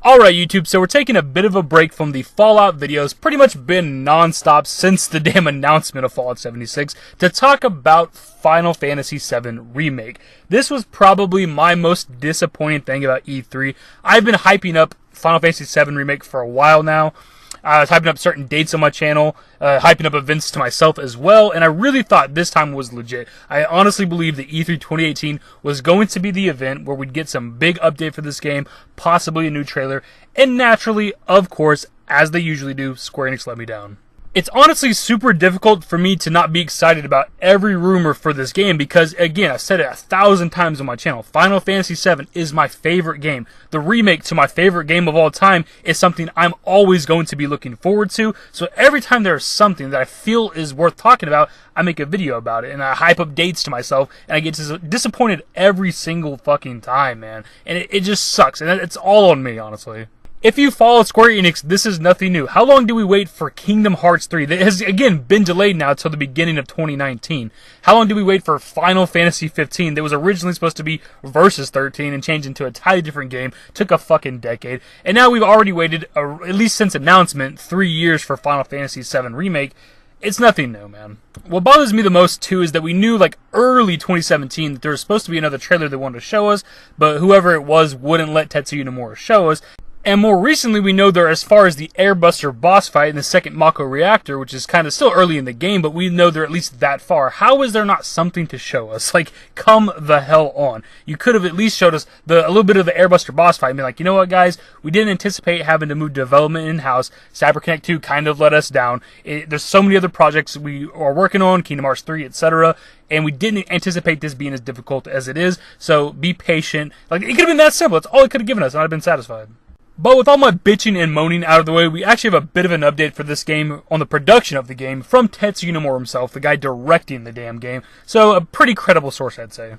Alright YouTube, so we're taking a bit of a break from the Fallout videos, pretty much been non-stop since the damn announcement of Fallout 76, to talk about Final Fantasy VII Remake. This was probably my most disappointing thing about E3. I've been hyping up Final Fantasy VII Remake for a while now. I was hyping up certain dates on my channel, hyping up events to myself as well, and I really thought this time was legit. I honestly believe that E3 2018 was going to be the event where we'd get some big update for this game, possibly a new trailer, and naturally, of course, as they usually do, Square Enix let me down. It's honestly super difficult for me to not be excited about every rumor for this game because, again, I've said it 1,000 times on my channel, Final Fantasy VII is my favorite game. The remake to my favorite game of all time is something I'm always going to be looking forward to, so every time there's something that I feel is worth talking about, I make a video about it, and I hype up dates to myself, and I get disappointed every single fucking time, man. And it just sucks, and it's all on me, honestly. If you follow Square Enix, this is nothing new. How long do we wait for Kingdom Hearts 3? That has, again, been delayed now until the beginning of 2019. How long do we wait for Final Fantasy 15 that was originally supposed to be Versus 13 and changed into a entirely different game? Took a fucking decade. And now we've already waited, at least since announcement, 3 years for Final Fantasy 7 Remake. It's nothing new, man. What bothers me the most, too, is that we knew, like, early 2017 that there was supposed to be another trailer they wanted to show us, but whoever it was wouldn't let Tetsuya Nomura show us. And more recently, we know they're as far as the Airbuster boss fight in the second Mako reactor, which is kind of still early in the game, but we know they're at least that far. How is there not something to show us? Like, come the hell on. You could have at least showed us a little bit of the Airbuster boss fight and be like, you know what, guys? We didn't anticipate having to move development in-house. CyberConnect 2 kind of let us down. There's so many other projects we are working on, Kingdom Hearts 3, etc., and we didn't anticipate this being as difficult as it is, so be patient. Like, it could have been that simple. That's all it could have given us, and I'd have been satisfied. But with all my bitching and moaning out of the way, we actually have a bit of an update for this game on the production of the game from Tetsuya Nomura himself, the guy directing the damn game. So, a pretty credible source, I'd say.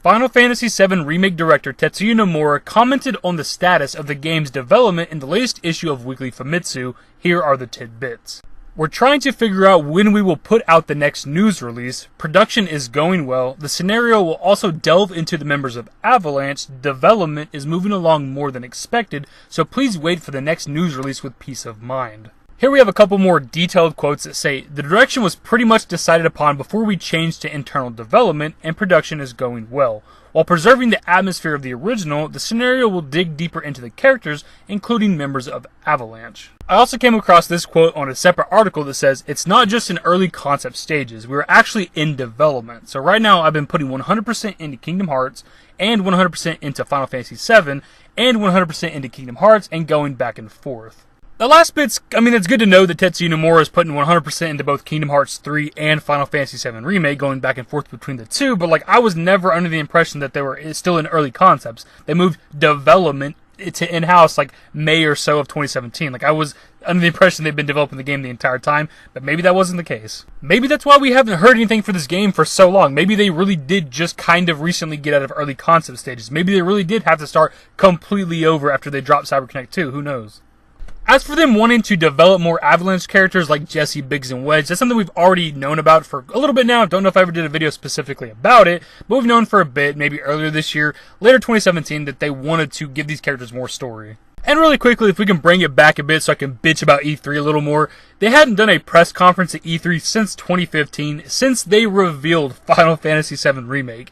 Final Fantasy VII Remake director Tetsuya Nomura commented on the status of the game's development in the latest issue of Weekly Famitsu. Here are the tidbits. We're trying to figure out when we will put out the next news release. Production is going well. The scenario will also delve into the members of Avalanche. Development is moving along more than expected, so please wait for the next news release with peace of mind. Here we have a couple more detailed quotes that say, the direction was pretty much decided upon before we changed to internal development, and production is going well. While preserving the atmosphere of the original, the scenario will dig deeper into the characters, including members of Avalanche. I also came across this quote on a separate article that says, it's not just in early concept stages, we're actually in development. So right now I've been putting 100% into Kingdom Hearts, and 100% into Final Fantasy VII, and 100% into Kingdom Hearts, and going back and forth. The last bit's, it's good to know that Tetsuya Nomura is putting 100% into both Kingdom Hearts 3 and Final Fantasy VII Remake, going back and forth between the two, but I was never under the impression that they were still in early concepts. They moved development to in-house May or so of 2017. I was under the impression they've been developing the game the entire time, but maybe that wasn't the case. Maybe that's why we haven't heard anything for this game for so long. Maybe they really did just kind of recently get out of early concept stages. Maybe they really did have to start completely over after they dropped CyberConnect 2. Who knows? As for them wanting to develop more Avalanche characters like Jesse, Biggs, and Wedge, that's something we've already known about for a little bit now. Don't know if I ever did a video specifically about it, but we've known for a bit, maybe earlier this year, later 2017, that they wanted to give these characters more story. And really quickly, if we can bring it back a bit so I can bitch about E3 a little more, they hadn't done a press conference at E3 since 2015, since they revealed Final Fantasy VII Remake.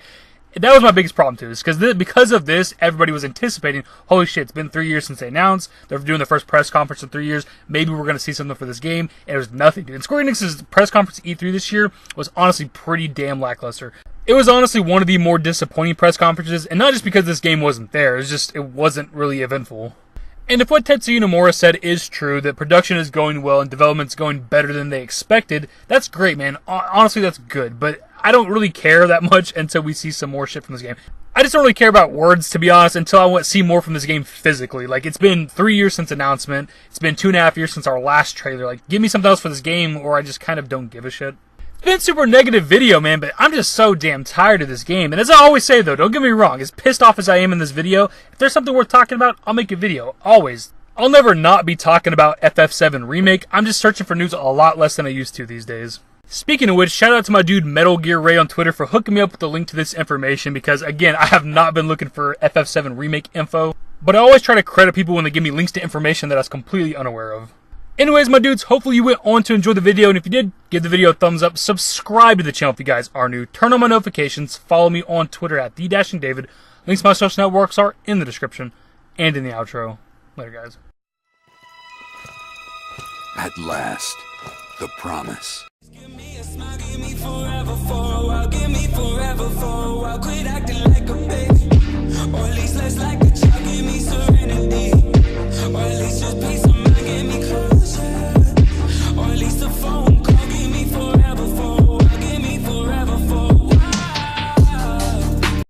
That was my biggest problem, too, is because of this, everybody was anticipating, holy shit, it's been 3 years since they announced, they're doing their first press conference in 3 years, maybe we're going to see something for this game, and there's nothing, dude. And Square Enix's press conference at E3 this year was honestly pretty damn lackluster. It was honestly one of the more disappointing press conferences, and not just because this game wasn't there, it wasn't really eventful. And if what Tetsuya Nomura said is true, that production is going well and development's going better than they expected, that's great, man. Honestly, that's good, but I don't really care that much until we see some more shit from this game. I just don't really care about words, to be honest, until I want to see more from this game physically. It's been 3 years since announcement, it's been 2.5 years since our last trailer. Give me something else for this game, or I just kind of don't give a shit. It's been a super negative video, man, but I'm just so damn tired of this game. And as I always say, though, don't get me wrong, as pissed off as I am in this video, if there's something worth talking about, I'll make a video. Always. I'll never not be talking about FF7 Remake. I'm just searching for news a lot less than I used to these days. Speaking of which, shout out to my dude Metal Gear Ray on Twitter for hooking me up with the link to this information because, again, I have not been looking for FF7 Remake info. but I always try to credit people when they give me links to information that I was completely unaware of. Anyways, my dudes, hopefully you went on to enjoy the video, and if you did, give the video a thumbs up, subscribe to the channel if you guys are new, turn on my notifications, follow me on Twitter at TheDashingDavid. Links to my social networks are in the description and in the outro. Later, guys. At last, the promise. Give me a smile, give me forever for a while, give me forever for a while. Quit acting